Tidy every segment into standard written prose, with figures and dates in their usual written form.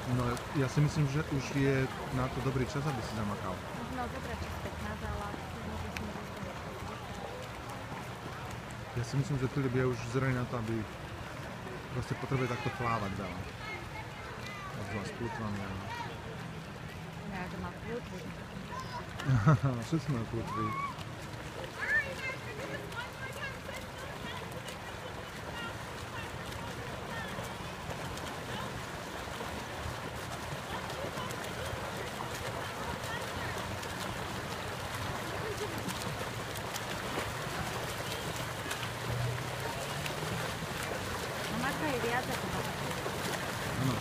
No ja si myslím, že už je na to dobrý čas, aby si zamakal. Možno zobrať čas 15, ale možno si môžeš to. Ja si myslím, že Filip je už zrejý na to, aby proste potrebuje takto plávať veľa. Obzvlášť s plutvami. Ja to má plútvu. Všetci majú plutvy. Mamaka je viac ako babka. Áno.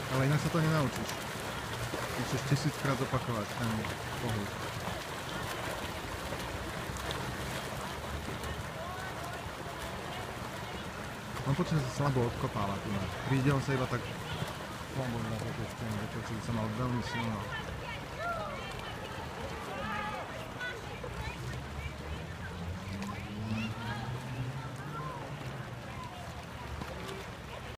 Ale inak sa to nenaučíš. Musíš 1000-krát zopakovať ten pohyb. On počne sa slabo odkopáva tu. Príde on sa iba tak slabo na také stene, čo by sa mal veľmi silno